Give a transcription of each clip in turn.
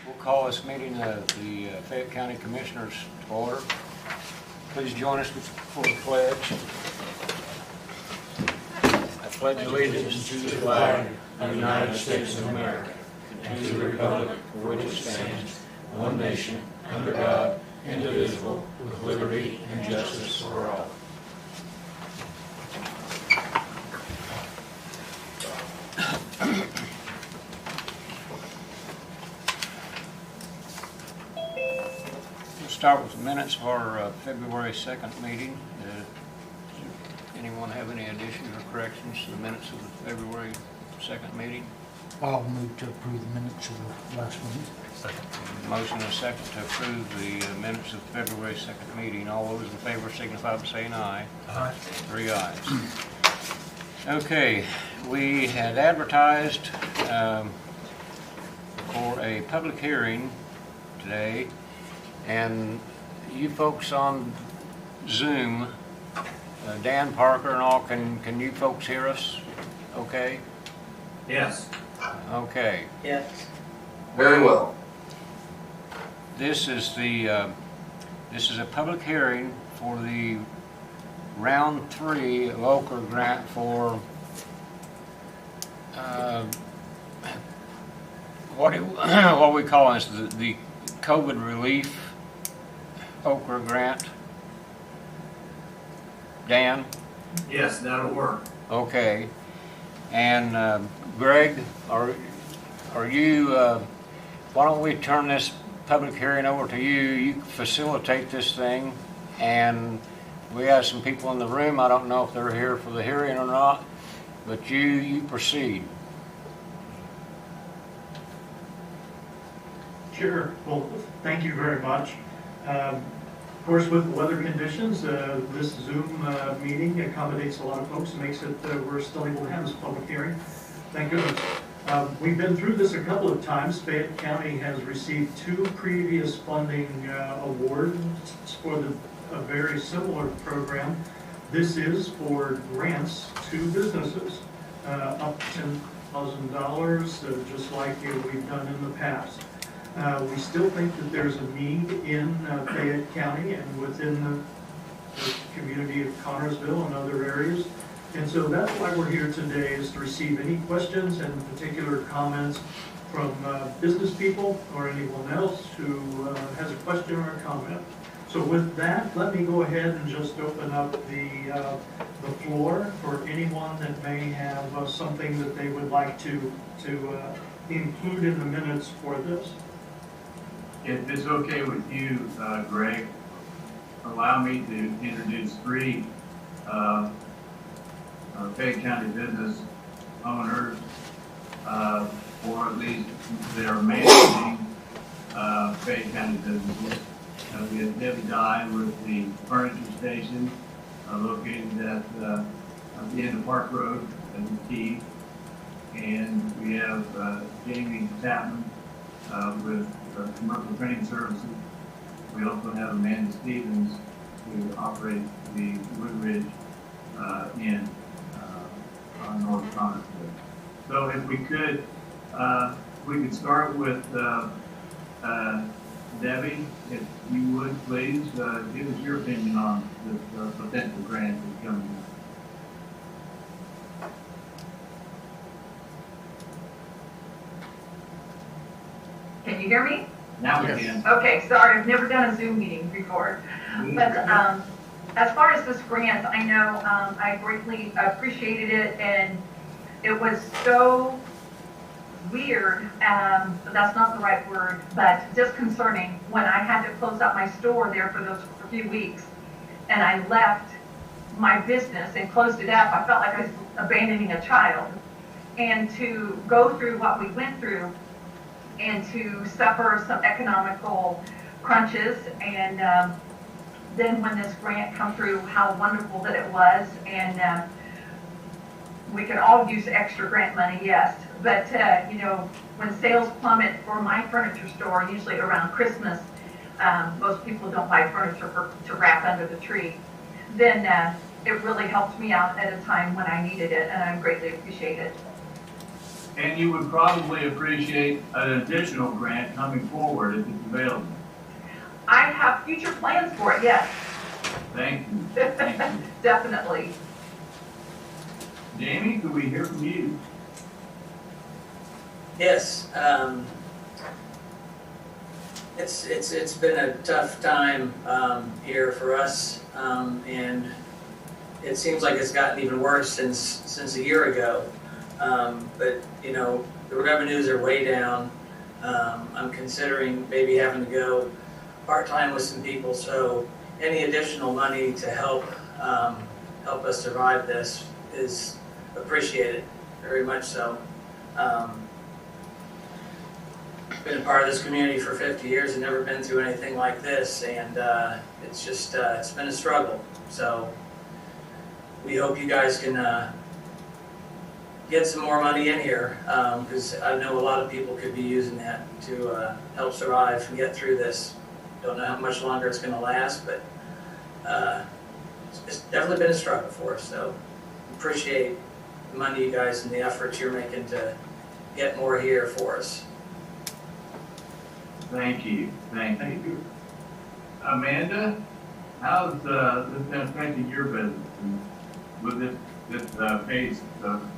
We'll call this meeting of the Fayette County Commissioners to order. Please join us for the pledge. I pledge allegiance to the flag of the United States of America and to the republic for which it stands, one nation, under God, indivisible, with liberty and justice for all. Start with the minutes of our February 2nd meeting. Does anyone have any additions or corrections to the minutes of the February 2nd meeting? I'll move to approve the minutes of the last meeting. Motion and a second to approve the minutes of the February 2nd meeting. All those in favor signify by saying aye. Aye. 3 ayes. Okay, we had advertised for a public hearing today. And you folks on Zoom, Dan, Parker, and all, can you folks hear us okay? Yes. Okay. Yes. Very well. This is a public hearing for the round 3 local grant for what we call this the COVID relief Okra grant. Dan? Yes, that'll work. Okay. And Greg, are you, why don't we turn this public hearing over to you? You facilitate this thing, and we have some people in the room. I don't know if they're here for the hearing or not, but you proceed. Sure. Well, thank you very much. Of course, with weather conditions, this Zoom meeting accommodates a lot of folks and makes it we're still able to have this public hearing. Thank goodness. We've been through this a couple of times. Fayette County has received 2 previous funding awards for a very similar program. This is for grants to businesses, up to $10,000, just like we've done in the past. We still think that there's a need in Fayette County and within the community of Connorsville and other areas. And so that's why we're here today, is to receive any questions and particular comments from business people or anyone else who has a question or a comment. So with that, let me go ahead and just open up the floor for anyone that may have something that they would like to include in the minutes for this. If it's okay with you, Greg, allow me to introduce 3 Fayette County business owners, or at least they're managing Fayette County businesses. We have Debbie Dye with the furniture station located at the end of Park Road and the Key. And we have Jamie Chapman with commercial training services. We also have Amanda Stevens who operates the Woodridge Inn on North Connorsville. So if we could start with Debbie, if you would please give us your opinion on this potential grant that's coming up. Can you hear me? Now we can. Okay, sorry, I've never done a Zoom meeting before. But as far as this grant, I know I greatly appreciated it, and it was so weird, but that's not the right word, but disconcerting when I had to close up my store there for those few weeks, and I left my business and closed it up. I felt like I was abandoning a child. And to go through what we went through, and to suffer some economical crunches, and then when this grant come through, how wonderful that it was. And we could all use extra grant money, yes, but you know, when sales plummet for my furniture store, usually around Christmas, most people don't buy furniture to wrap under the tree, then it really helped me out at a time when I needed it, and I greatly appreciate it. And you would probably appreciate an additional grant coming forward if it's available. I have future plans for it, yes, Thank you. Thank you. definitely. Jamie, could we hear from you? Yes, it's been a tough time here for us, and it seems like it's gotten even worse since a year ago. But you know, the revenues are way down. I'm considering maybe having to go part-time with some people, so any additional money to help us survive this is appreciated, very much so. Been a part of this community for 50 years and never been through anything like this, and it's just it's been a struggle. So we hope you guys can get some more money in here, because I know a lot of people could be using that to help survive and get through this. Don't know how much longer it's going to last, but it's definitely been a struggle for us. So appreciate the money you guys and the efforts you're making to get more here for us. Thank you. Thank you. Amanda, how's this been affecting your business? And would this phase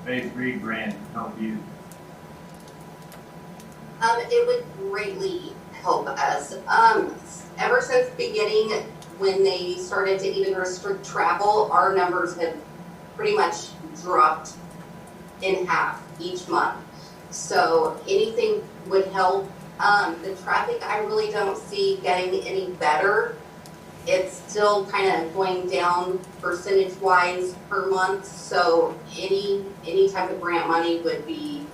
3 grant help you? It would greatly help us. Ever since the beginning, when they started to even restrict travel, our numbers have pretty much dropped in half each month. So anything would help. The traffic, I really don't see getting any better. It's still kind of going down percentage-wise per month. So any type of grant money would be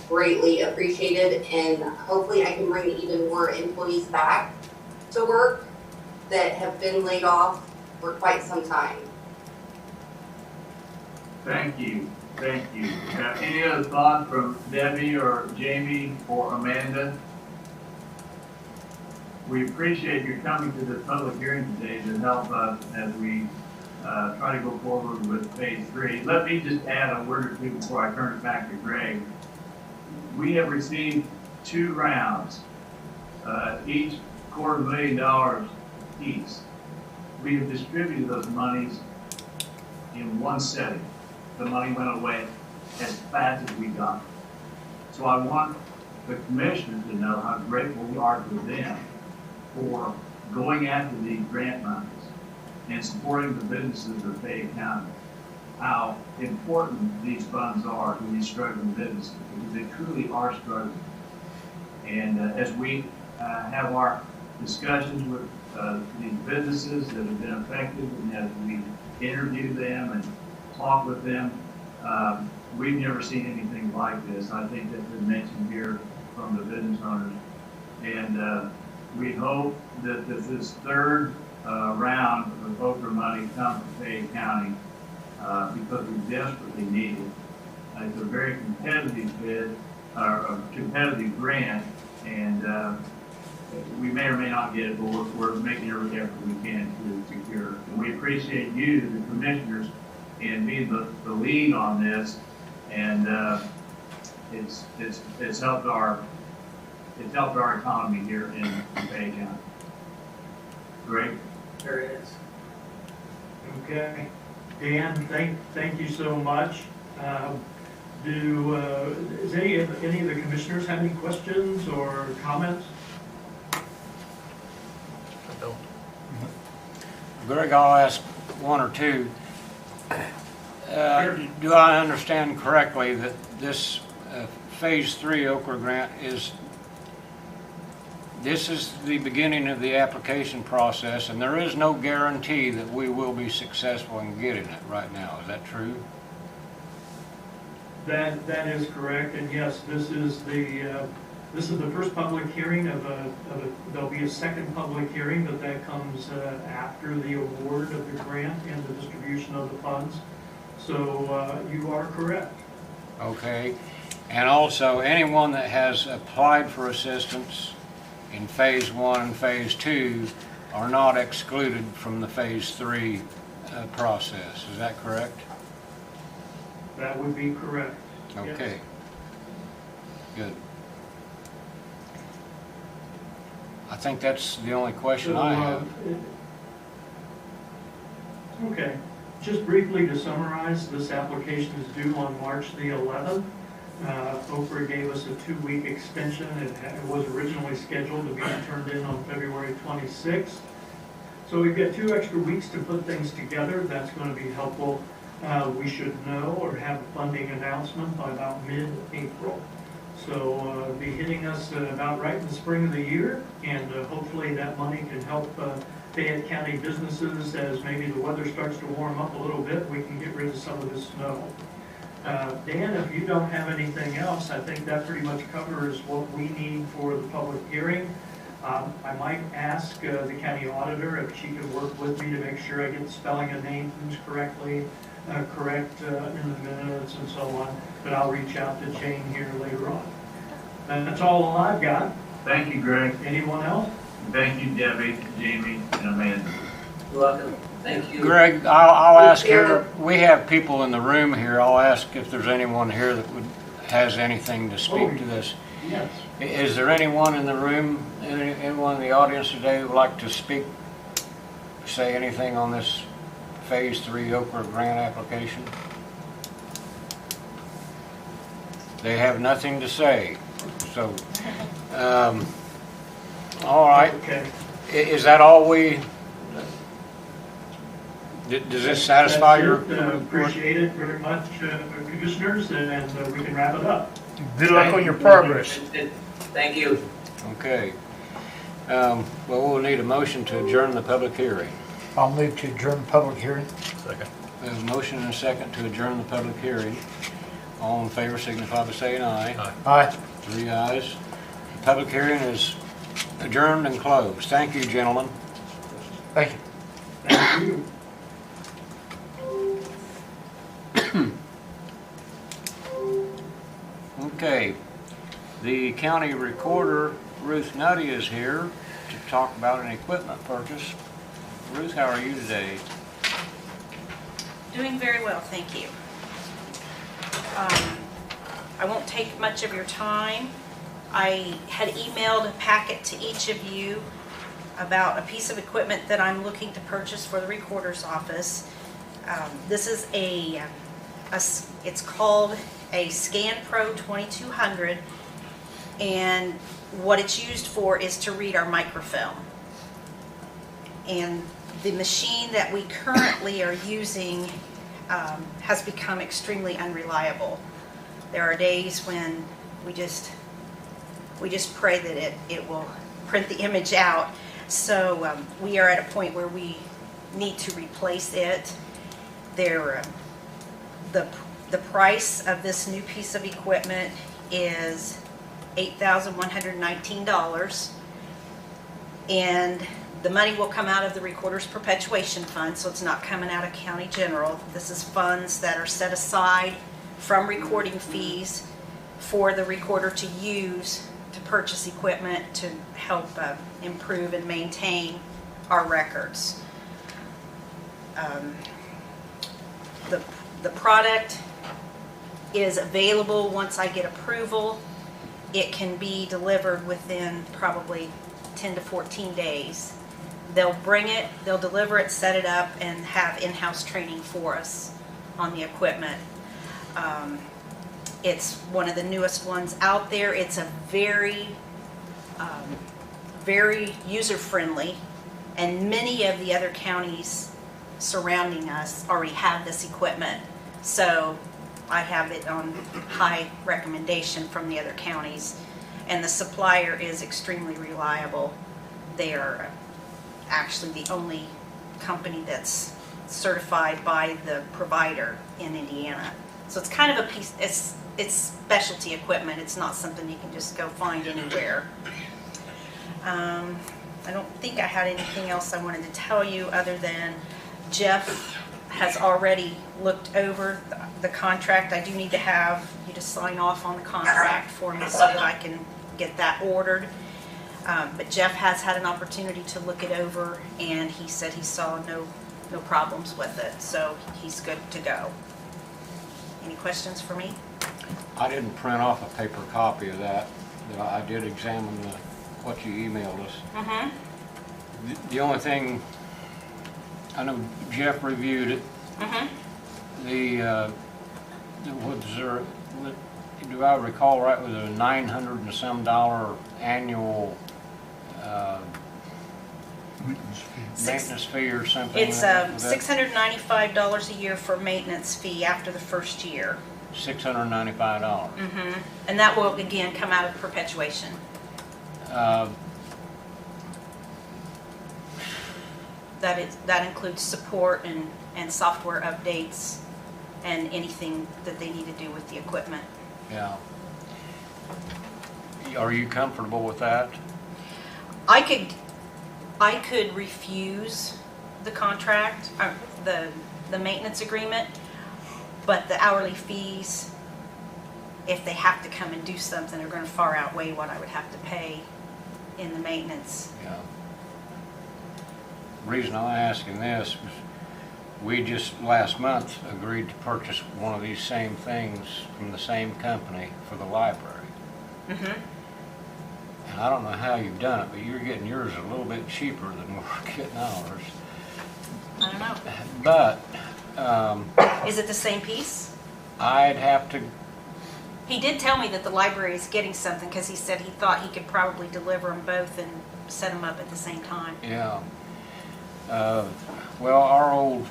greatly appreciated, and hopefully I can bring even more employees back to work that have been laid off for quite some time. Thank you. Thank you. Any other thoughts from Debbie or Jamie or Amanda? We appreciate your coming to this public hearing today to help us as we try to go forward with phase 3. Let me just add a word or two before I turn it back to Greg. We have received 2 rounds, each $250,000 each. We have distributed those monies in one setting. The money went away as fast as we got it. So I want the commissioners to know how grateful we are to them for going after these grant monies and supporting the businesses of Fayette County. How important these funds are to these struggling businesses, because they truly are struggling. And as we have our discussions with these businesses that have been affected, and as we interview them and talk with them, we've never seen anything like this. I think that's been mentioned here from the business owners. And we hope that this third round of OKRA money comes to Fayette County because we desperately need it. It's a very competitive bid, a competitive grant, and we may or may not get it, but we're making every effort we can to secure it. And we appreciate you, the commissioners, in being the lead on this, and it's helped our economy here in Fayette County. Great. There it is. Okay. Dan, thank you so much. Does any of the commissioners have any questions or comments? Greg, I'll ask one or two. Do I understand correctly that this phase 3 OKRA grant is the beginning of the application process, and there is no guarantee that we will be successful in getting it right now? Is that true? That is correct, and yes, this is the first public hearing there'll be a second public hearing, but that comes after the award of the grant and the distribution of the funds. So you are correct. Okay. And also, anyone that has applied for assistance in phase 1 and phase 2 are not excluded from the phase 3 process. Is that correct? That would be correct. Okay. Yes. Good. I think that's the only question I have. Okay, just briefly to summarize, this application is due on March the 11th. Oprah gave us a 2-week extension. It was originally scheduled to be turned in on February 26th. So we've got 2 extra weeks to put things together. That's going to be helpful. We should know or have a funding announcement by about mid-April. So be hitting us about right in the spring of the year, and hopefully that money can help Fayette County businesses as maybe the weather starts to warm up a little bit. We can get rid of some of this snow. Dan, if you don't have anything else, I think that pretty much covers what we need for the public hearing. I might ask the county auditor if she could work with me to make sure I get the spelling of names correct in the minutes and so on, but I'll reach out to Jane here later on. And that's all I've got. Thank you, Greg. Anyone else? Thank you, Debbie, Jamie, and Amanda. You're welcome. Thank you. Greg, I'll ask here, we have people in the room here, I'll ask if there's anyone here that has anything to speak to this. Yes. Is there anyone in the room, anyone in the audience today who would like to speak, say anything on this Phase 3 Okra grant application? They have nothing to say. So, all right. Okay. Is that all we? Does this satisfy your? Appreciate it very much, commissioners, and we can wrap it up. Good luck on your progress. Thank you. Okay. Well, we'll need a motion to adjourn the public hearing. I'll move to adjourn the public hearing. Second. We have a motion and a second to adjourn the public hearing. All in favor signify by saying aye. Aye. 3 ayes. The public hearing is adjourned and closed. Thank you, gentlemen. Thank you. Thank you. Okay. The county recorder, Ruth Nutty, is here to talk about an equipment purchase. Ruth, how are you today? Doing very well, thank you. I won't take much of your time. I had emailed a packet to each of you about a piece of equipment that I'm looking to purchase for the recorder's office. This is it's called a Scan Pro 2200, and what it's used for is to read our microfilm. And the machine that we currently are using has become extremely unreliable. There are days when we just pray that it will print the image out. So we are at a point where we need to replace it. The price of this new piece of equipment is $8,119, and the money will come out of the Recorder's Perpetuation Fund, so it's not coming out of County General. This is funds that are set aside from recording fees for the recorder to use to purchase equipment to help improve and maintain our records. The product is available once I get approval. It can be delivered within probably 10 to 14 days. They'll bring it, they'll deliver it, set it up, and have in-house training for us on the equipment. It's one of the newest ones out there. It's a very user-friendly, and many of the other counties surrounding us already have this equipment. So I have it on high recommendation from the other counties, and the supplier is extremely reliable. They are actually the only company that's certified by the provider in Indiana. So it's kind of a piece, it's specialty equipment. It's not something you can just go find anywhere. I don't think I had anything else I wanted to tell you other than Jeff has already looked over the contract. I do need to have you to sign off on the contract for me so that I can get that ordered. But Jeff has had an opportunity to look it over, and he said he saw no problems with it, so he's good to go. Any questions for me? I didn't print off a paper copy of that, but I did examine what you emailed us. Mm-hmm. The only thing, I know Jeff reviewed it. Mm-hmm. Was there, do I recall right, was it a $900 and some annual maintenance fee or something? It's $695 a year for maintenance fee after the first year. $695. Mm-hmm. And that will again come out of perpetuation. That includes support and software updates and anything that they need to do with the equipment. Yeah. Are you comfortable with that? I could refuse the contract, the maintenance agreement, but the hourly fees, if they have to come and do something, are going to far outweigh what I would have to pay in the maintenance. Yeah. The reason I'm asking this was we just last month agreed to purchase one of these same things from the same company for the library. Mm-hmm. And I don't know how you've done it, but you're getting yours a little bit cheaper than we're getting ours. I don't know. But Is it the same piece? I'd have to, He did tell me that the library is getting something because he said he thought he could probably deliver them both and set them up at the same time. yeah. Well, our old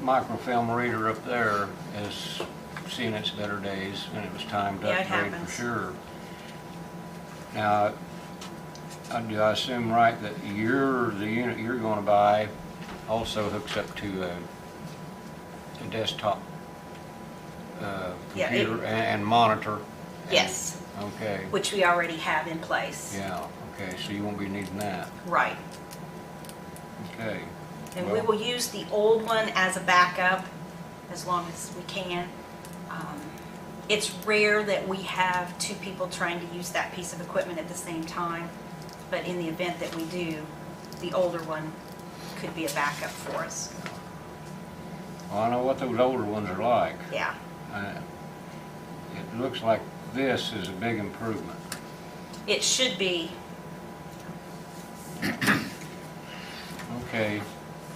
microfilm reader up there has seen its better days, and it was time to Yeah, it upgrade for happens. sure. Now, do I assume right that the unit you're going to buy also hooks up to a desktop Yeah, computer and monitor? Yes, Okay. which we already have in place. Yeah. Okay. So you won't be needing that. Right. Okay. And we Well- will use the old one as a backup as long as we can. It's rare that we have two people trying to use that piece of equipment at the same time, but in the event that we do, the older one could be a backup for us. Well, I know what those older ones are like. Yeah. It looks like this is a big improvement. It should be. Okay.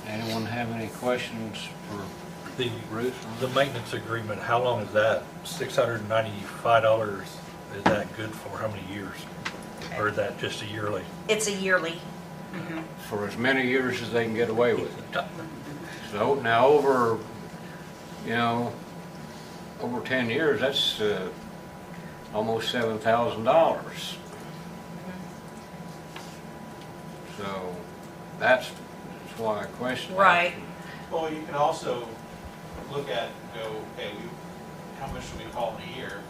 Anyone have any questions for The Ruth? the maintenance agreement, how long is that? $695, is that good for how many years? Or is that just a yearly? It's a yearly. Mhm. For as many years as they can get away with it. So now over 10 years, that's almost $7,000. So that's why I question that. Right. Well, you can also look at, go, okay, how much do we call in a year?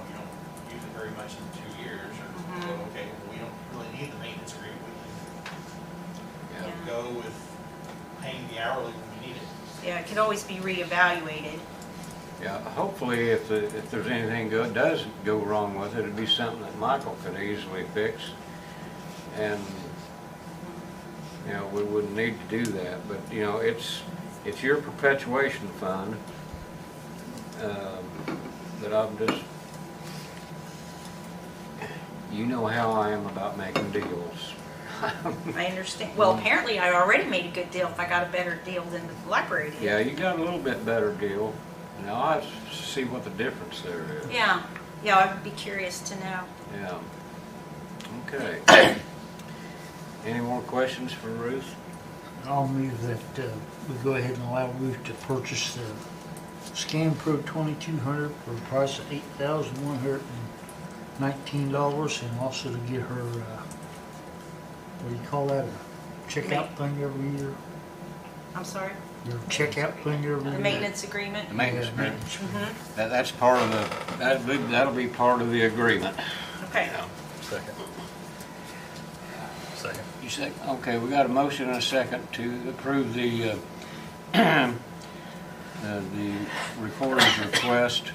You don't use it very much in 2 years, or go, okay, well, we don't really need the maintenance agreement. We Yeah. can go with paying the hourly when we need it. Yeah, it could always be reevaluated. Yeah, hopefully if there's anything does go wrong with it, it'd be something that Michael could easily fix. And, we wouldn't need to do that, but, it's your perpetuation fund that I'm just, you know how I am about making deals. I understand. Well, apparently I already made a good deal if I got a better deal than the library did. Yeah, you got a little bit better deal. Now I have to see what the difference there is. Yeah. Yeah, I would be curious to know. Yeah. Okay. Any more questions for Ruth? I'll move that we go ahead and allow Ruth to purchase the Scan Pro 2200 for a price of $8,119, and also to get her, what do you call that, a checkout thing every year? I'm sorry? Your checkout thing every year? The maintenance agreement? The maintenance Yeah, agreement. maintenance. That's part of that'll be part of the agreement. Okay. Yeah. Second. Second. You say, okay, we got a motion and a second to approve the recorder's request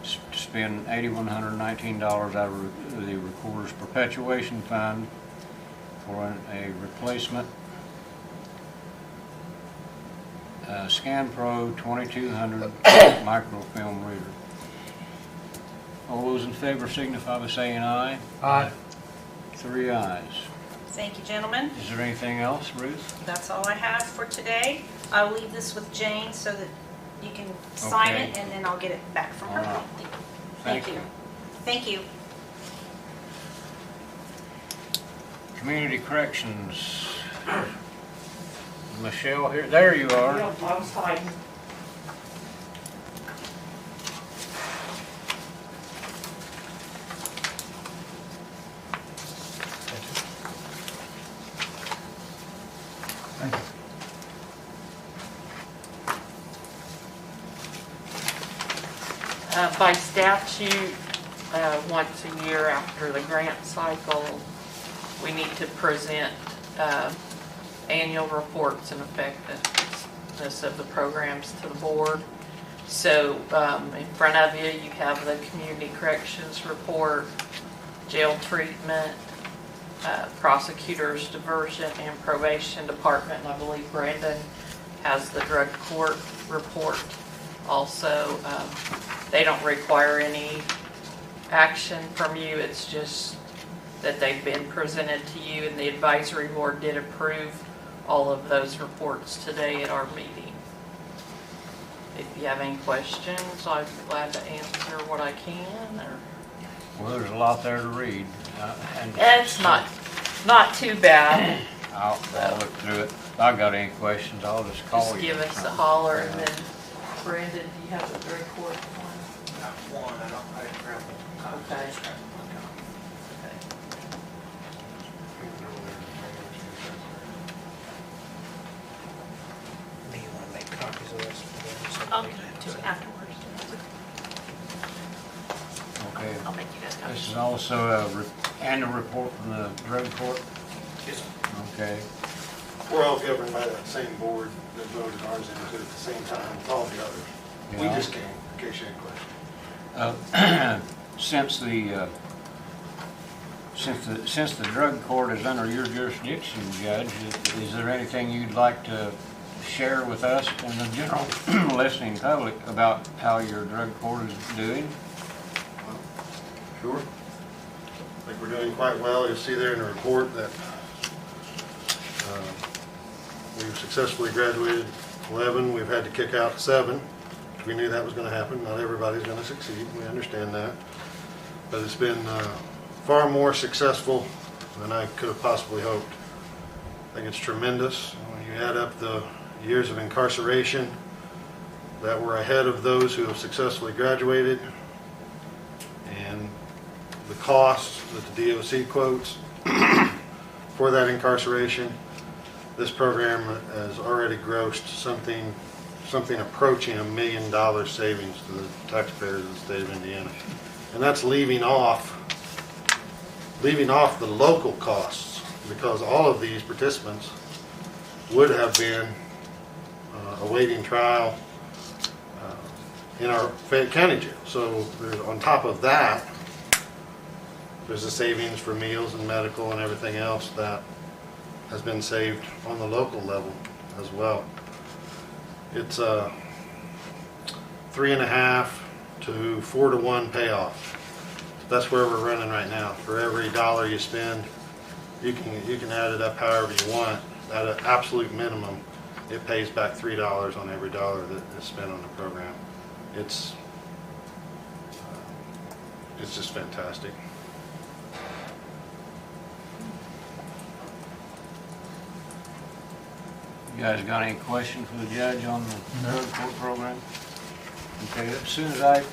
to spend $8,119 out of the recorder's perpetuation fund for a replacement Scan Pro 2200 microfilm reader. All those in favor signify by saying aye. Aye. 3 ayes. Thank you, gentlemen. Is there anything else, Ruth? That's all I have for today. I'll leave this with Jane so that you can sign Okay. it, and then I'll get it back from her. All right. Thank you. Thank you. Community Corrections. Michelle here, there you are. I was hiding. Thank you. By statute, once a year after the grant cycle, we need to present annual reports and effectiveness of the programs to the board. So in front of you, you have the community corrections report, jail treatment, prosecutors diversion and probation department, and I believe Brandon has the drug court report also. They don't require any action from you, it's just that they've been presented to you, and the advisory board did approve all of those reports today at our meeting. If you have any questions, I'd be glad to answer what I can, or. Well, there's a lot there to read. And It's not too bad. I'll look through it. If I got any questions, I'll just call Just you. give us a holler, and then Brandon, do you have the drug court one? One, I didn't grab it. Okay. Do you want to make copies of this? I'll give it to you afterwards. Okay. I'll make you guys This copies. is also an annual report from the drug court. Yes, sir. Okay. We're all governed by that same board that voted ours into at the same time with all the others. We Yeah. just came, in case you had questions. Since the drug court is under your jurisdiction, Judge, is there anything you'd like to share with us and the general listening public about how your drug court is doing? Sure. I think we're doing quite well. You'll see there in the report that we've successfully graduated 11. We've had to kick out 7. We knew that was going to happen. Not everybody's going to succeed. We understand that. But it's been far more successful than I could have possibly hoped. I think it's tremendous. When you add up the years of incarceration that were ahead of those who have successfully graduated, and the cost that the DOC quotes for that incarceration, this program has already grossed something approaching $1 million savings to the taxpayers of the state of Indiana. And that's leaving off the local costs, because all of these participants would have been awaiting trial in our Fayette County jail. So on top of that, there's a savings for meals and medical and everything else that has been saved on the local level as well. It's a 3.5 to 4 to 1 payoff. That's where we're running right now. For every dollar you spend, you can add it up however you want. At an absolute minimum, it pays back $3 on every dollar that is spent on the program. It's just fantastic. You guys got any questions for the judge on the drug court program? Okay, as soon as I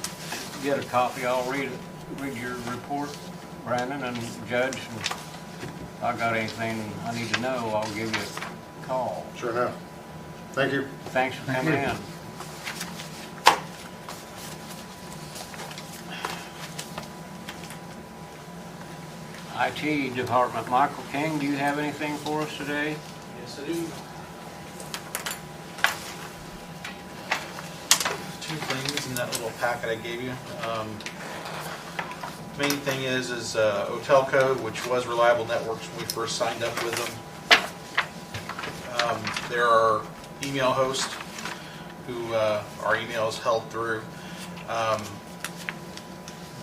get a copy, I'll read your report, Brandon and Judge. And if I got anything I need to know, I'll give you a call. Sure enough. Thank you. Thanks for coming in. IT Department, Michael King, do you have anything for us today? Yes, I do. 2 things in that little packet I gave you. Main thing is Hotel Code, which was Reliable Networks when we first signed up with them. There are email hosts who our email is held through.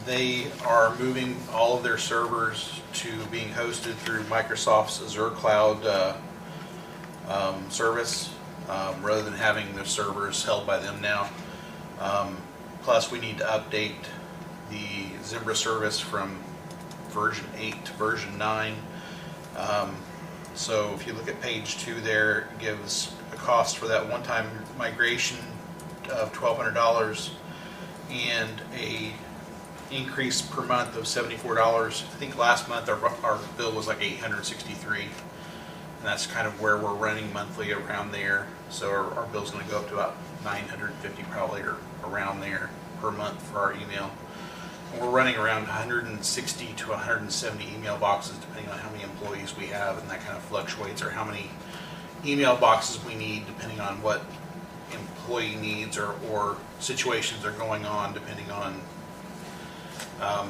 They are moving all of their servers to being hosted through Microsoft's Azure Cloud service, rather than having the servers held by them now. Plus, we need to update the Zimbra service from version 8 to version 9. So if you look at page 2 there, it gives a cost for that one-time migration of $1,200 and a increase per month of $74. I think last month our bill was like $863, and that's kind of where we're running monthly, around there. So our bill's going to go up to about $950 probably, or around there, per month for our email. And we're running around 160 to 170 email boxes depending on how many employees we have, and that kind of fluctuates, or how many email boxes we need depending on what employee needs or situations are going on, depending on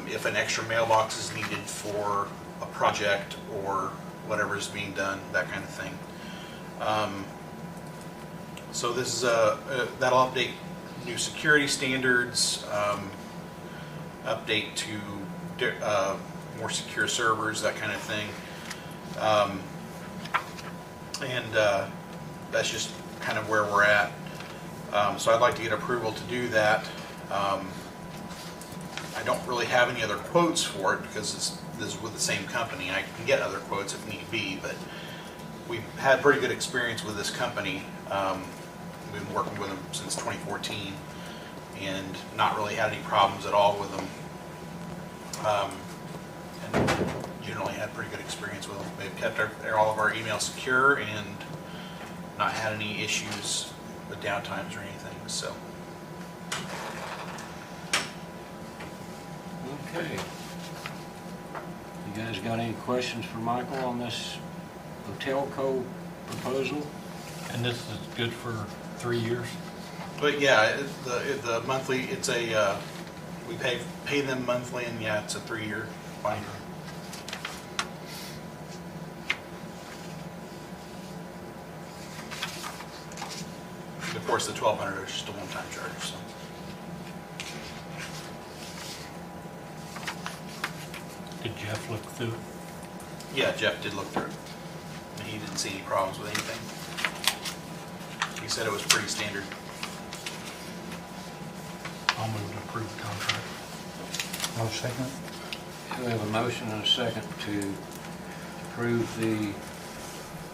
if an extra mailbox is needed for a project or whatever is being done, that kind of thing. So this is that'll update new security standards, update to more secure servers, that kind of thing. And that's just kind of where we're at. So I'd like to get approval to do that. I don't really have any other quotes for it because this is with the same company. I can get other quotes if need be, but we've had pretty good experience with this company. We've been working with them since 2014 and not really had any problems at all with them. And generally had pretty good experience with them. They've kept all of our emails secure and not had any issues with downtimes or anything. So. Okay. You guys got any questions for Michael on this Hotel Co. proposal? And this is good for 3 years? But yeah, the monthly, it's a, we pay them monthly, and yeah, it's a 3-year binder. Of course, the $1,200 is just a one-time charge, so. Did Jeff look through it? Yeah, Jeff did look through it. And he didn't see any problems with anything. He said it was pretty standard. I'll move to approve the contract. I'll second. We have a motion and a second to approve the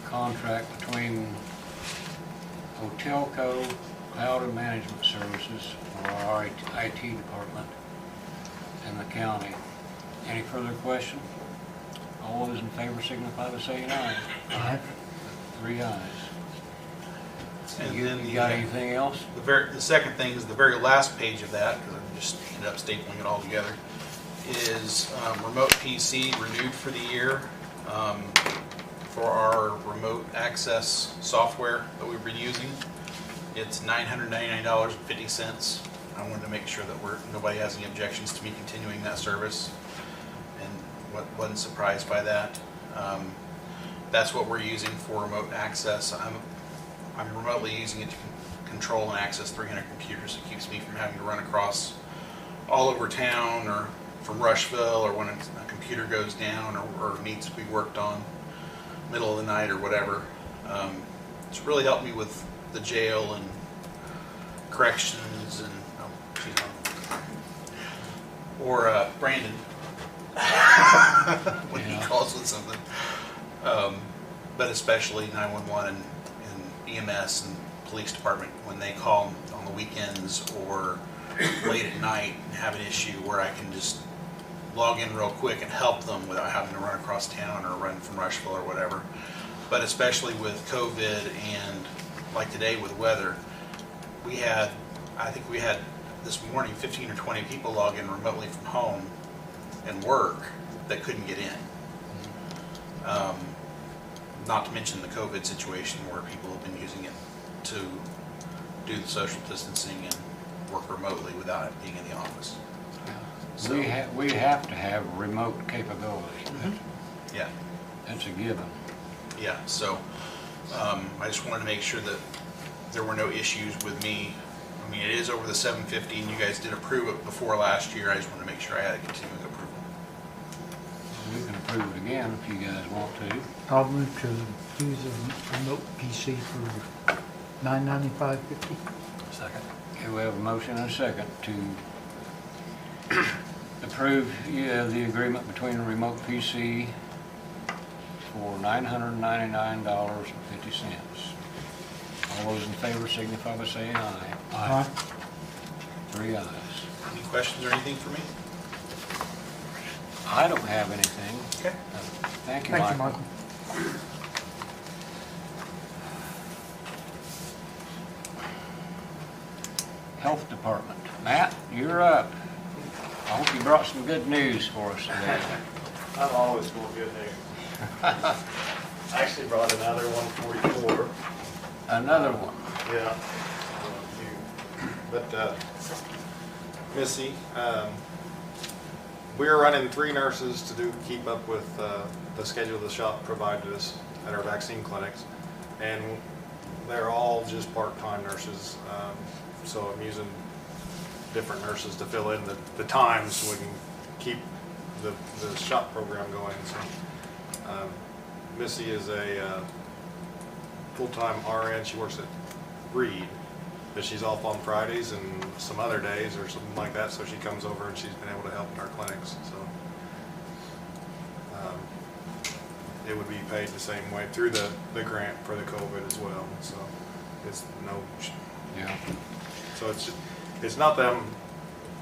contract between Hotel Co. Cloud and Management Services for our IT department and the county. Any further question? All those in favor signify by saying aye. Aye. 3 ayes. And You then got anything else? The second thing is the very last page of that, because I just ended up stapling it all together, is remote PC renewed for the year for our remote access software that we've been using. It's $999.50. I wanted to make sure that nobody has any objections to me continuing that service, and wasn't surprised by that. That's what we're using for remote access. I'm remotely using it to control and access 300 computers. It keeps me from having to run across all over town or from Rushville, or when a computer goes down or needs to be worked on middle of the night or whatever. It's really helped me with the jail and corrections and, or Brandon when he calls with something. But especially 911 and EMS and police department when they call on the weekends or late at night and have an issue, where I can just log in real quick and help them without having to run across town or run from Rushville or whatever. But especially with COVID and like today with weather, I think we had this morning 15 or 20 people log in remotely from home and work that couldn't get in. Not to mention the COVID situation where people have been using it to do the social distancing and work remotely without it being in the office. So, We have to have remote capability. yeah. That's a given. Yeah, so I just wanted to make sure that there were no issues with me I mean, it is over the 750, and you guys did approve it before last year. I just wanted to make sure I had a continuing approval. We can approve it again if you guys want to. I'll move to do the remote PC for $995.50. Second. Okay, we have a motion and a second to approve the agreement between the remote PC for $999.50. All those in favor signify by saying aye. Aye. 3 ayes. Any questions or anything for me? I don't have anything. Okay. Thank you, Thank you, Michael. Michael. Health Department. Matt, you're up. I hope you brought some good news for us today. I'm always full of good news. I actually brought another 144. Another one. Yeah. But Missy, we're running 3 nurses to keep up with the schedule the shop provided us at our vaccine clinics, and they're all just part-time nurses. So I'm using different nurses to fill in the times so we can keep the shop program going. So Missy is a full-time RN. She works at Reed, but she's off on Fridays and some other days or something like that, so she comes over and she's been able to help in our clinics. So it would be paid the same way through the grant for the COVID as well. So it's no, Yeah. so it's not that I'm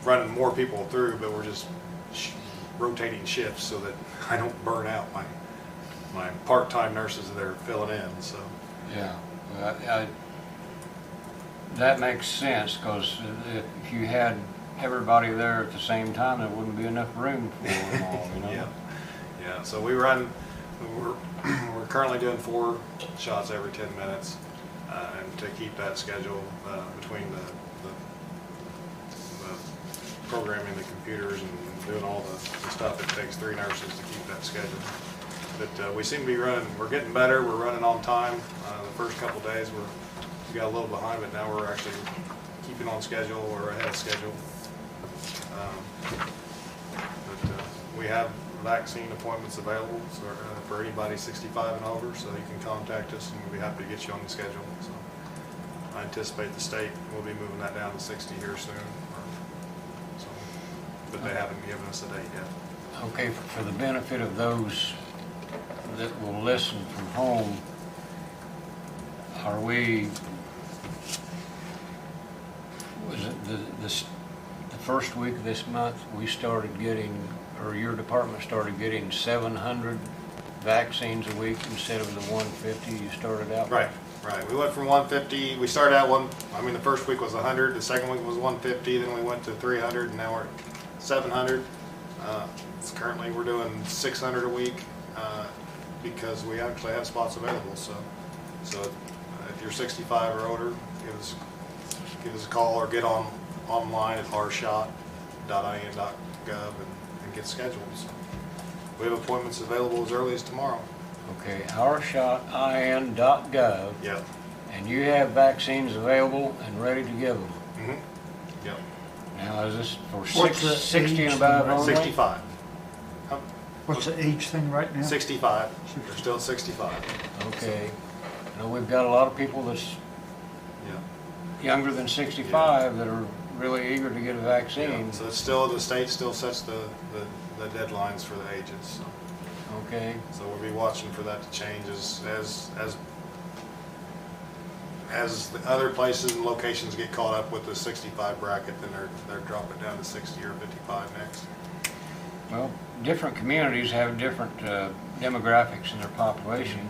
running more people through, but we're just rotating shifts so that I don't burn out my part-time nurses that are filling in. So Yeah. Well, that makes sense, because if you had everybody there at the same time, there wouldn't be enough room for them all, you know? Yeah. So we're currently doing 4 shots every 10 minutes, and to keep that schedule between the programming the computers and doing all the stuff, it takes 3 nurses to keep that schedule. But we seem to be running. We're getting better. We're running on time. The first couple days we got a little behind, but now we're actually keeping on schedule. We're ahead of schedule. We have vaccine appointments available for anybody 65 and over, so you can contact us and we'll be happy to get you on the schedule. So I anticipate the state will be moving that down to 60 here soon. So, but they haven't given us a date yet. Okay, for the benefit of those that will listen from home, was it the first week of this month, we started getting, or your department started getting 700 vaccines a week instead of the 150 you started out with? Right. We went from 150, we started out the first week was 100, the second week was 150, then we went to 300, and now we're at 700. Currently we're doing 600 a week because we actually have spots available. So if you're 65 or older, give us a call or get online at rshot.in.gov and get scheduled. So we have appointments available as early as tomorrow. Okay, rshot.in.gov. Yep. And you have vaccines available and ready to give them. Mm-hmm. Yep. Now, is this for What's the 60 and age above limit? only? 65. What's the age thing right now? 65. They're still at 65. Okay. I know we've got a lot of people that's Yeah. younger than 65 that are really eager to get a vaccine. Yeah. So it's still, the state still sets the deadlines for the ages. So. Okay. So we'll be watching for that to change as the other places and locations get caught up with the 65 bracket, then they're dropping down to 60 or 55 next. Well, different communities have different demographics in their population.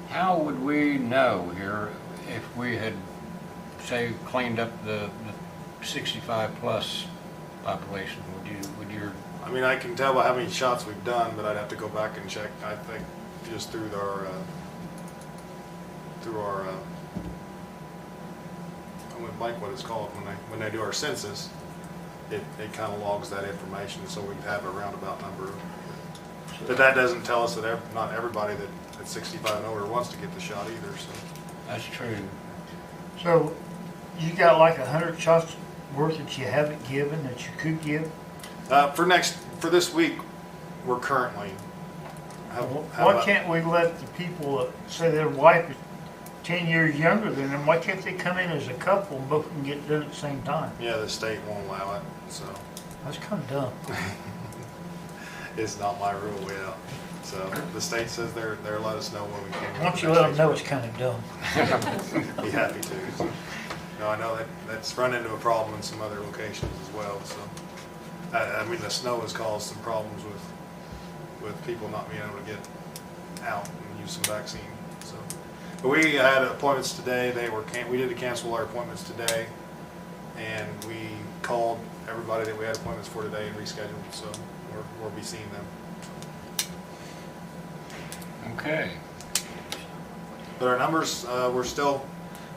How would we know here if we had, say, cleaned up the 65 plus population? Would your I mean, I can tell by how many shots we've done, but I'd have to go back and check. I think just through our I went blank what it's called when they do our census. It kind of logs that information, so we have a roundabout number. But that doesn't tell us that not everybody that's 65 and older wants to get the shot either. So That's true. So You got like 100 shots worth that you haven't given that you could give? For this week, we're currently. Why can't we let the people that say their wife is 10 years younger than them, why can't they come in as a couple and both can get done at the same time? Yeah, the state won't allow it, so. That's kind of dumb. It's not my rule, yeah. So the state says they're let us know when we can. Why don't you let them know it's kind of dumb? Be happy to. No, I know that's run into a problem in some other locations as well, so. I mean, the snow has caused some problems with people not being able to get out and use some vaccine, so. But we had appointments today, we did cancel our appointments today, and we called everybody that we had appointments for today and rescheduled, so we'll be seeing them. Okay. But our numbers,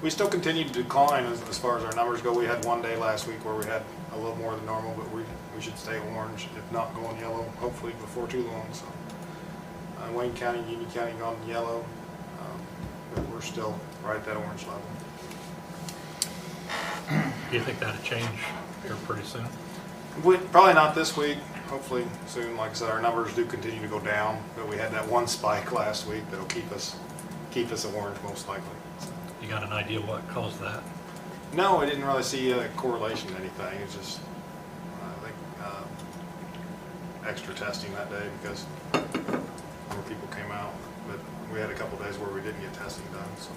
we still continue to decline as far as our numbers go. We had one day last week where we had a little more than normal, but we should stay orange, if not going yellow, hopefully before too long. So Wayne County, Union County gone yellow, but we're still right at that orange level. Do you think that'll change here pretty soon? Probably not this week. Hopefully soon. Like I said, our numbers do continue to go down, but we had that one spike last week that'll keep us orange most likely. So. You got an idea what caused that? No, I didn't really see a correlation to anything. It's just, I think, extra testing that day because more people came out. But we had a couple days where we didn't get testing done. So.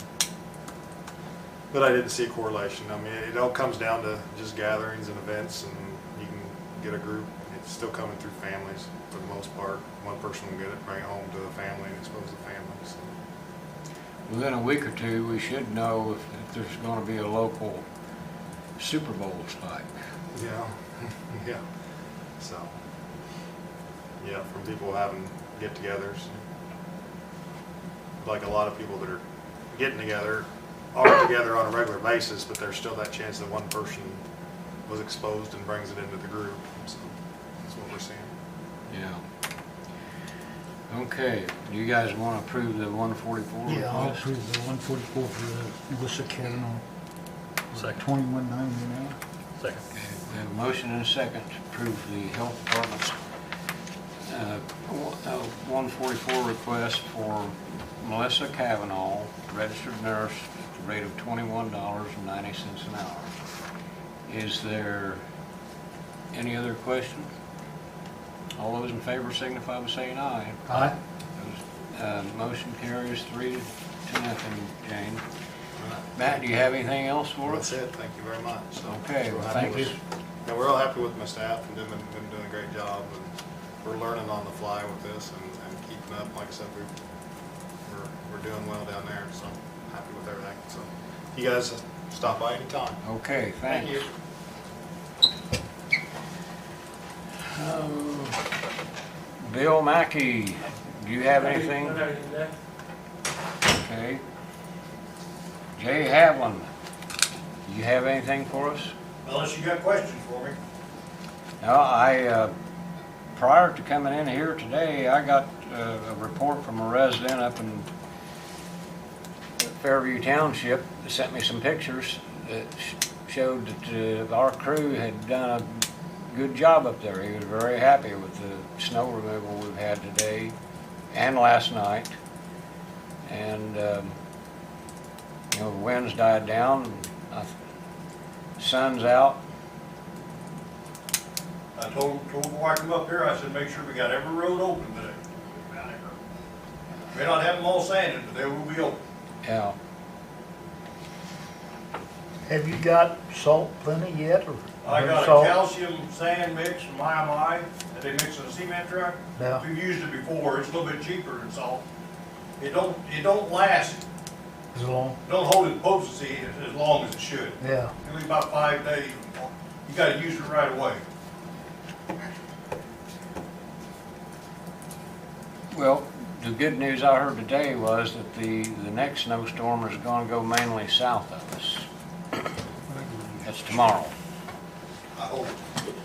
But I didn't see a correlation. I mean, it all comes down to just gatherings and events, and you can get a group. It's still coming through families for the most part. One person will get it, bring it home to the family, and expose the family. So. Within a week or two, we should know if there's going to be a local Super Bowl spike. Yeah, yeah. So, yeah, from people having get-togethers, like a lot of people that are getting together are together on a regular basis, but there's still that chance that one person was exposed and brings it into the group. So that's what we're seeing. Yeah. Okay, do you guys want to approve the 144 Yeah, I'll request? approve the 144 for the Melissa Kavanaugh. Second. 21.90 an hour. Second. Okay, we have a motion and a second to approve the health department's 144 request for Melissa Kavanaugh, registered nurse, at the rate of $21.90 an hour. Is there any other questions? All those in favor signify by saying aye. Aye. Motion carries 3-0, Jane. Matt, do you have anything else for That's us? it. Thank you very much. So Okay, well, thank you. And we're all happy with my staff, and they've been doing a great job. And we're learning on the fly with this and keeping up. Like I said, we're doing well down there. So happy with everything. So you guys stop by anytime. Okay, thanks. Thank you. Bill Mackey, do you have anything? Okay. Jay Havlin, do you have anything for us? Unless you got questions for me. No, prior to coming in here today, I got a report from a resident up in Fairview Township that sent me some pictures that showed that our crew had done a good job up there. He was very happy with the snow removal we've had today and last night. And, you know, the winds died down, sun's out. I told before I come up here, I said, make sure we got every road open today. May not have them all sanded, but they will be open. Yeah. Have you got salt plenty yet? Or I no got a salt? calcium sand mix from IMI that they mix in a cement truck. Yeah. We've used it before. It's a little bit cheaper than salt. It don't last. As long? Don't hold its potency as long as it should. Yeah. Only about 5 days. You got to use it right away. Well, the good news I heard today was that the next snowstorm is going to go mainly south of us. That's tomorrow.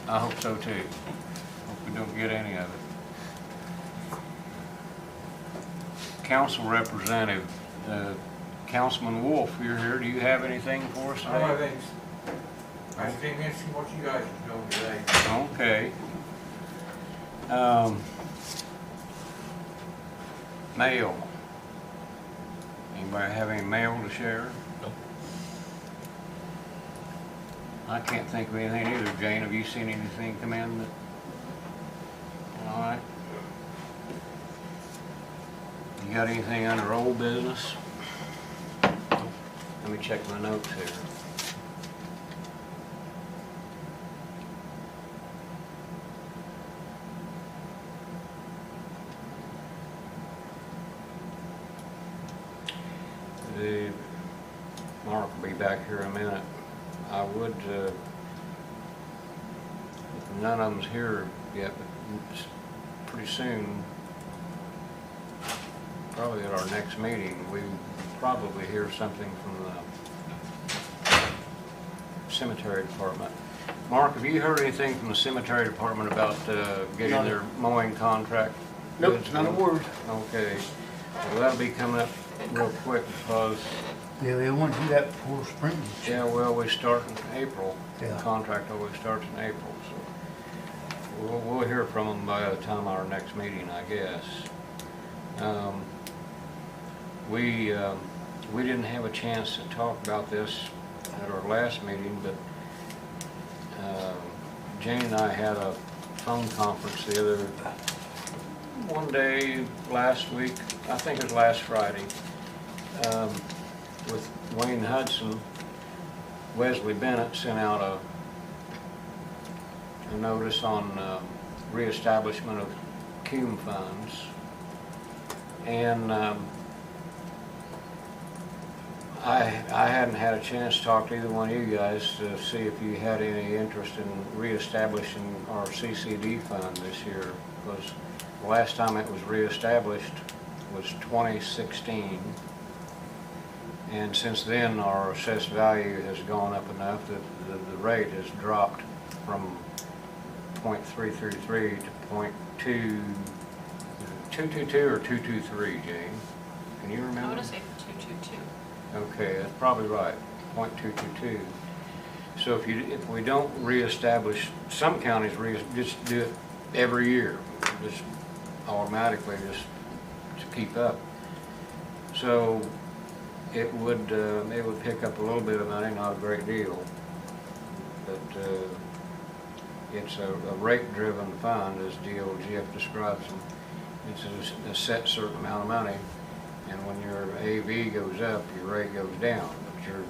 I hope so too. Hope we don't get any of it. Council representative, Councilman Wolf, you're here. Do you have anything for us All right, today? thanks. I just came in to see what you guys are doing today. Okay. Mail. Anybody have any mail to share? Nope. I can't think of anything either. Jane, have you seen anything come in that? All right. You got anything under old business? Let me check my notes here. Mark will be back here in a minute. I would, none of them's here yet, but pretty soon, probably at our next meeting, we probably hear something from the cemetery department. Mark, have you heard anything from the cemetery department about getting None. their mowing contract? Nope, not a word. Okay, well, that'll be coming up real quick because, Yeah, they want to do that before spring. yeah, well, we start in April. Yeah. The contract always starts in April, so we'll hear from them by the time our next meeting, I guess. We didn't have a chance to talk about this at our last meeting, but Jane and I had a phone conference one day last week, I think it was last Friday, with Wayne Hudson. Wesley Bennett sent out a notice on reestablishment of CUME funds, and I hadn't had a chance to talk to either one of you guys to see if you had any interest in reestablishing our CCD fund this year, because the last time it was reestablished was 2016, and since then our assessed value has gone up enough that the rate has dropped from 0.333 to 0.222 or 223, Jane? Can you remember? I want to say 222. Okay, that's probably right, 0.222. So if we don't reestablish, some counties just do it every year, just automatically, just to keep up. So it would pick up a little bit of money, not a great deal, but it's a rate-driven fund, as DOGF describes them. It's a set certain amount of money. And when your AV goes up, your rate goes down. But you're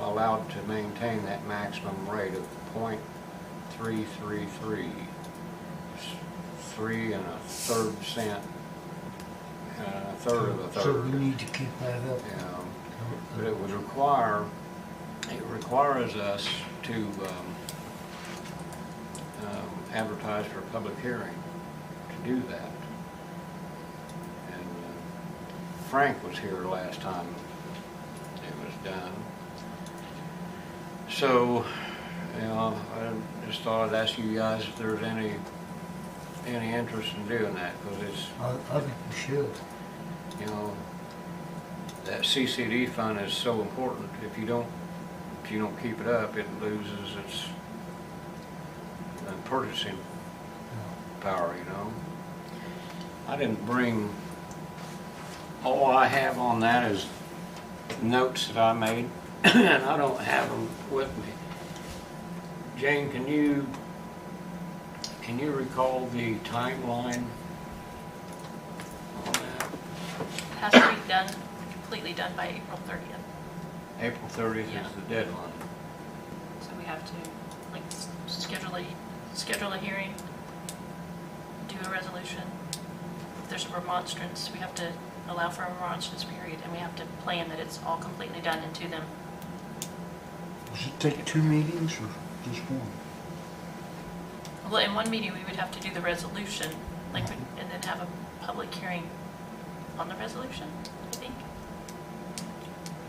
allowed to maintain that maximum rate of 0.333. It's 3 1/3 cent, a third of a third. So we need to keep that up. Yeah, but it requires us to advertise for a public hearing to do that. Frank was here last time it was done. So, you know, I just thought I'd ask you guys if there's any interest in doing that, because it's, I think we should. you know, that CCD fund is so important. If you don't keep it up, it loses its purchasing power, you know. I didn't bring, all I have on that is notes that I made, and I don't have them with me. Jane, can you recall the timeline on that? Has to be done, completely done by April 30th. April 30th Yeah. is the deadline. So we have to, like, schedule a hearing, do a resolution. If there's a remonstrance, we have to allow for a remonstrance period, and we have to plan that it's all completely done into them. Does it take 2 meetings or just one? Well, in one meeting, we would have to do the resolution, like, and then have a public hearing on the resolution, I think.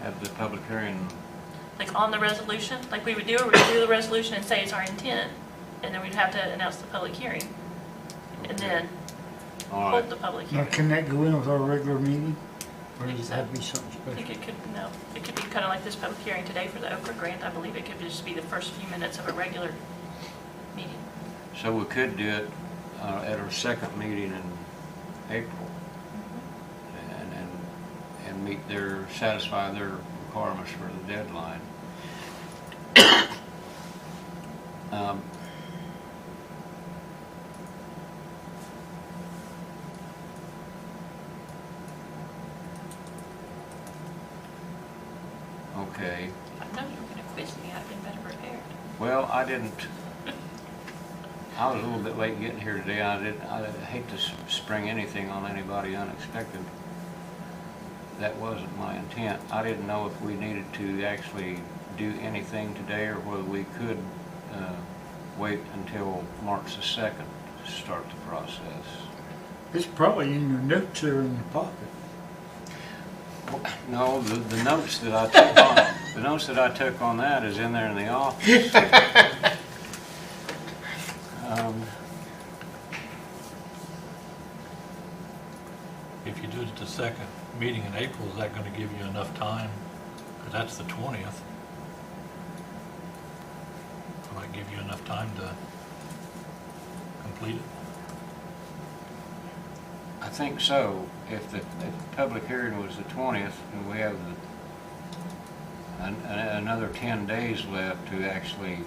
Have the public hearing. Like, on the resolution, like we would do the resolution and say it's our intent, and then we'd have to announce the public hearing, and then All right. hold the public Now, hearing. can that go in with our regular meeting? Or does it have to be something I think special? it could, no, it could be kind of like this public hearing today for the Okra grant. I believe it could just be the first few minutes of a regular meeting. So we could do it at our second meeting in April and meet satisfy their requirements for the deadline. Okay. I know you were going to quiz me. I've been better prepared. Well, I didn't. I was a little bit late getting here today. I hate to spring anything on anybody unexpected. That wasn't my intent. I didn't know if we needed to actually do anything today or whether we could wait until March the 2nd to start the process. It's probably in your notes there in the pocket. No, the notes that I took on the notes that I took on that is in there in the office. If you do it at the second meeting in April, is that going to give you enough time? Because that's the 20th. Will that give you enough time to complete it? I think so. If the public hearing was the 20th, and we have another 10 days left to actually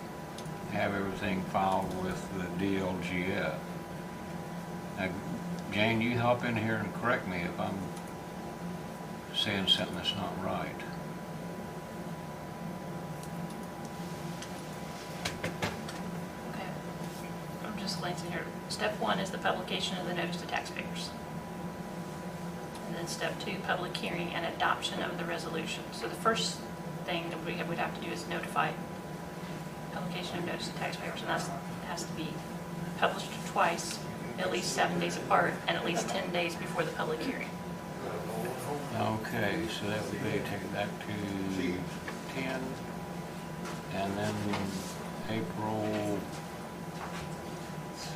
have everything filed with the DLGF. Now, Jane, you hop in here and correct me if I'm saying something that's not right. Okay. I'm just glancing here. Step 1 is the publication of the notice to taxpayers. And then step 2, public hearing and adoption of the resolution. So the first thing that we would have to do is notify publication of notice to taxpayers, and that has to be published twice, at least 7 days apart, and at least 10 days before the public hearing. Okay, so that would be, take it back to 10, and then April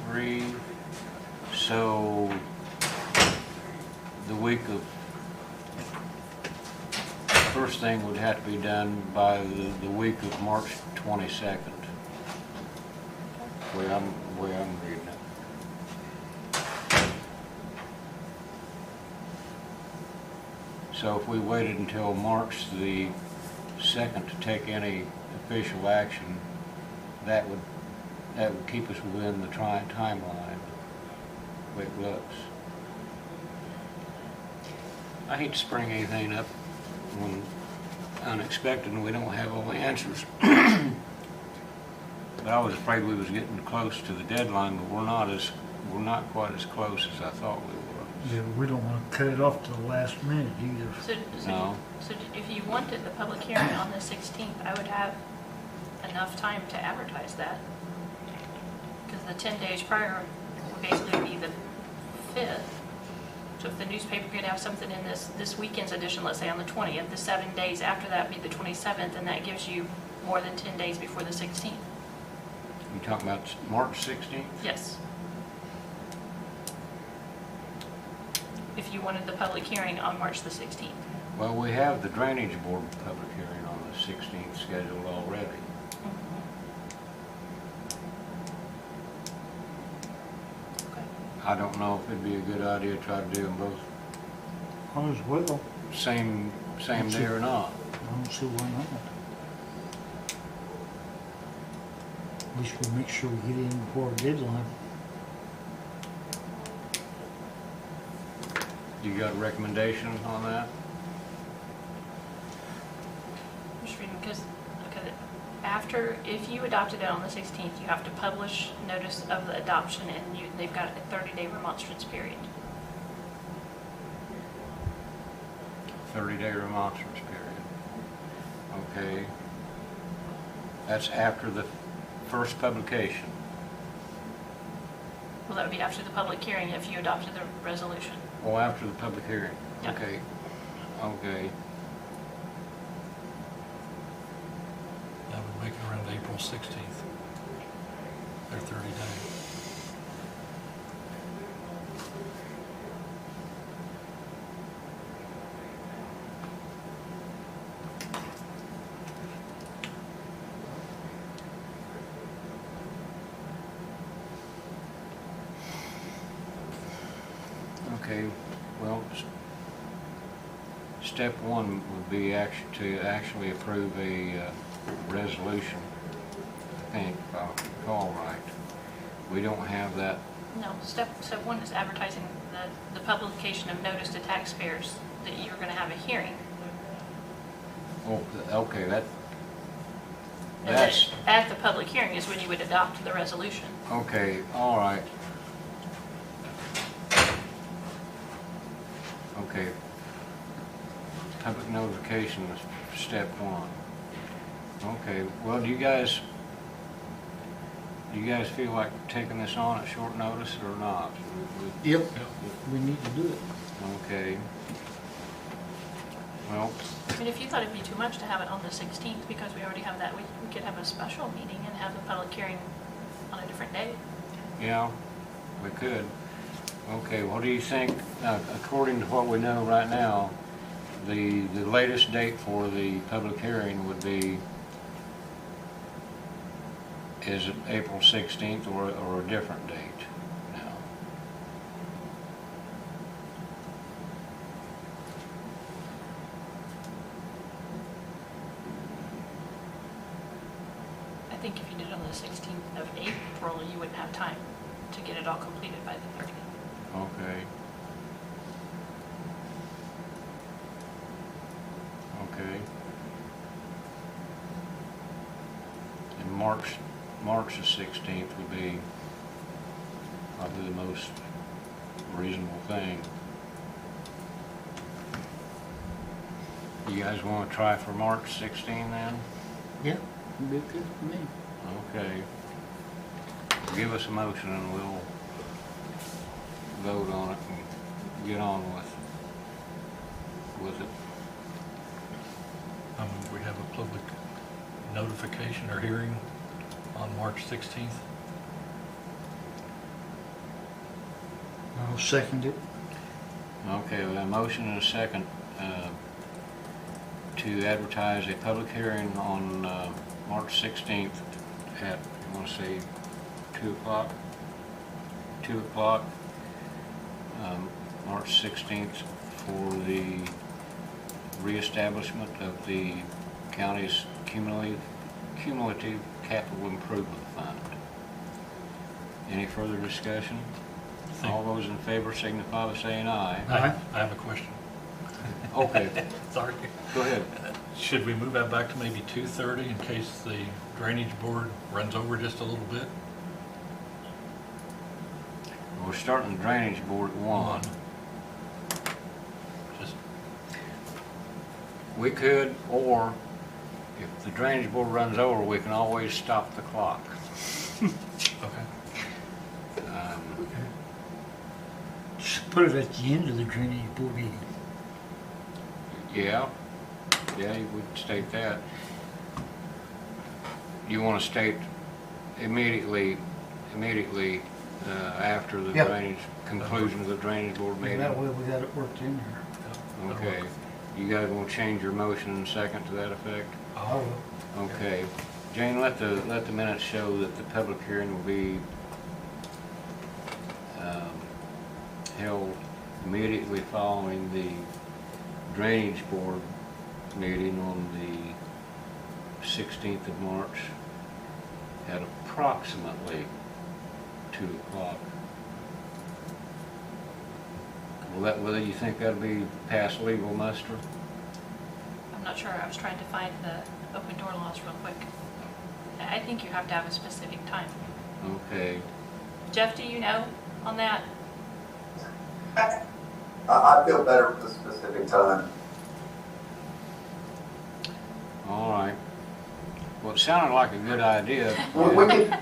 3, so the week of, first thing would have to be done by the week of March 22nd, way I'm reading it. So if we waited until March the 2nd to take any official action, that would keep us within the timeline, the way it looks. I hate to spring anything up when unexpected and we don't have all the answers. But I was afraid we was getting close to the deadline, but we're not quite as close as I thought we were. Yeah, we don't want to cut it off to the last minute either. No. So if you wanted the public hearing on the 16th, I would have enough time to advertise that. Because the 10 days prior would basically be the 5th. So if the newspaper could have something in this weekend's edition, let's say on the 20th, the 7 days after that would be the 27th, and that gives you more than 10 days before the 16th. You talking about March 16th? Yes. If you wanted the public hearing on March the 16th. Well, we have the Drainage Board public hearing on the 16th scheduled already. Okay. I don't know if it'd be a good idea to try to do them both As well. same day or not. I don't see why not. At least we'll make sure we get in before our deadline. You got a recommendation on that? I'm just reading because, okay, after, if you adopted it on the 16th, you have to publish notice of the adoption, and they've got a 30-day remonstrance period. 30-day remonstrance period. Okay. That's after the first publication. Well, that would be after the public hearing if you adopted the resolution. Oh, after the public hearing. Yeah. Okay. Okay. That would make it around April 16th. They're 30 days. step one would be to actually approve a resolution, I think, if I recall right. We don't have that. No, step one is advertising the publication of notice to taxpayers that you're gonna have a hearing. Oh, okay, And that's, then at the public hearing is when you would adopt the resolution. okay, all right. Okay. Public notification is step one. Okay, well, do you guys feel like taking this on at short notice or not? Yep, we need to do it. Okay. Well, I mean, if you thought it'd be too much to have it on the 16th, because we already have that, we could have a special meeting and have the public hearing on a different day. yeah, we could. Okay, what do you think, according to what we know right now, the latest date for the public hearing would be, is it April 16th or a different date now? I think if you did it on the 16th of April, you wouldn't have time to get it all completed by the 30th. Okay. Okay. And March the 16th would be probably the most reasonable thing. You guys want to try for March 16 then? Yeah, it'd be good for me. Okay. Give us a motion and we'll vote on it and get on with it. We have a public notification or hearing on March 16th. I'll second it. Okay, we have a motion and a second to advertise a public hearing on March 16th at, you want to say 2 o'clock? 2 o'clock, March 16th, for the reestablishment of the county's cumulative capital improvement fund. Any further discussion? All those in favor signify by saying aye. I have a question. Okay. Sorry. Go ahead. Should we move that back to maybe 2:30 in case the drainage board runs over just a little bit? We're starting the drainage board at 1. Just, We could, or if the drainage board runs over, we can always stop the clock. okay. Just put it at the end of the drainage board meeting. Yeah, you would state that. You want to state immediately after the Yep. drainage, conclusion of the drainage board meeting? That way we got it worked in there. Okay. You guys want to change your motion and second to that effect? I will. Okay. Jane, let the minutes show that the public hearing will be held immediately following the drainage board meeting on the 16th of March at approximately 2 o'clock. Whether you think that'll be past legal muster? I'm not sure, I was trying to find the open door laws real quick. I think you have to have a specific time. Okay. Jeff, do you know on that? I feel better with the specific time. All right. Well, it sounded like a good idea. We can,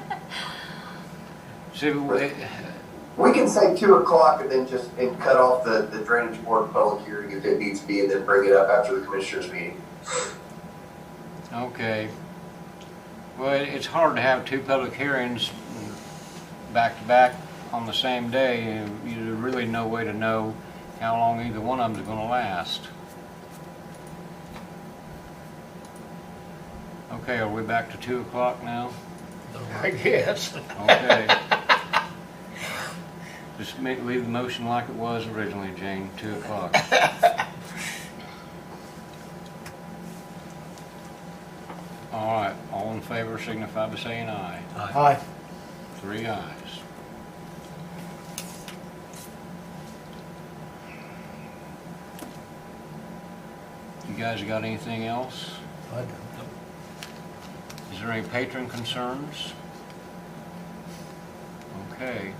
See, we can say 2 o'clock and then and cut off the drainage board public hearing if it needs to be, and then bring it up after the commissioners meeting. okay. Well, it's hard to have 2 public hearings back to back on the same day. There's really no way to know how long either one of them is going to last. Okay, are we back to 2 o'clock now? I guess. Okay. Just leave the motion like it was originally, Jane, 2 o'clock. favor signify by saying aye. Aye. 3 ayes. You guys got anything else? I don't. Is there any patron concerns? Okay.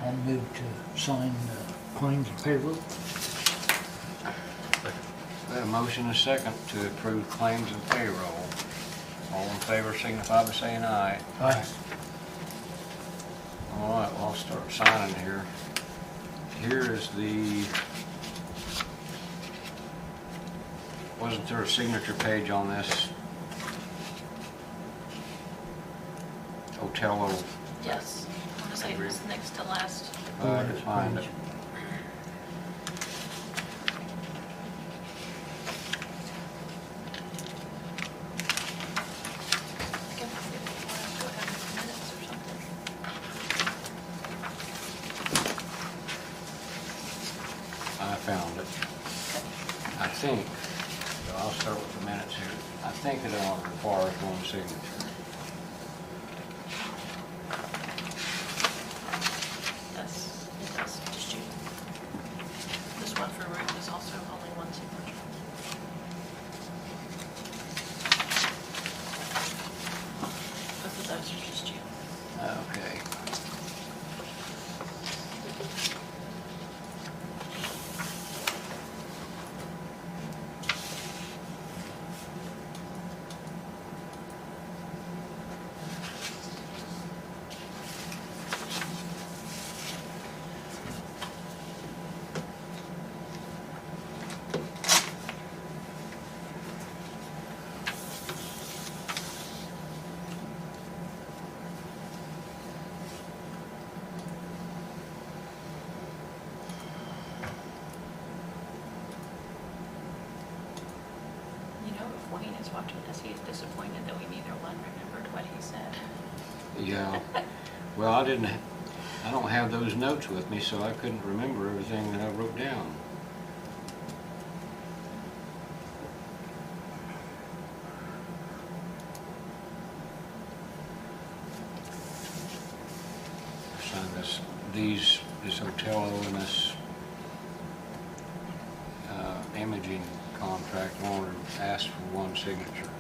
I'll move to sign claims and payroll. We have a motion and a second to approve claims and payroll. All in favor signify by saying aye. Aye. All right, well, I'll start signing here. Here is the, wasn't there a signature page on this? Otello, Yes, I want to say it was next to last. I can find it. I can forget if you want to go ahead with minutes or something. I found it. I think, so I'll start with the minutes here. I think it only requires one signature. It does, just you. This one for Ruth is also only one signature. Both of those are just you. Okay. You know, if Wayne is watching this, he is disappointed that we neither one remembered what he said. Yeah. Well, I don't have those notes with me, so I couldn't remember everything that I wrote down. Sign this hotel and this imaging contract. I want to ask for one signature.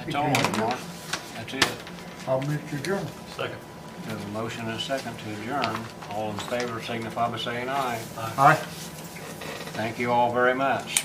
That's all, Mark. That's it. I'll move to adjourn. Second. We have a motion and a second to adjourn. All in favor signify by saying aye. Aye. Thank you all very much.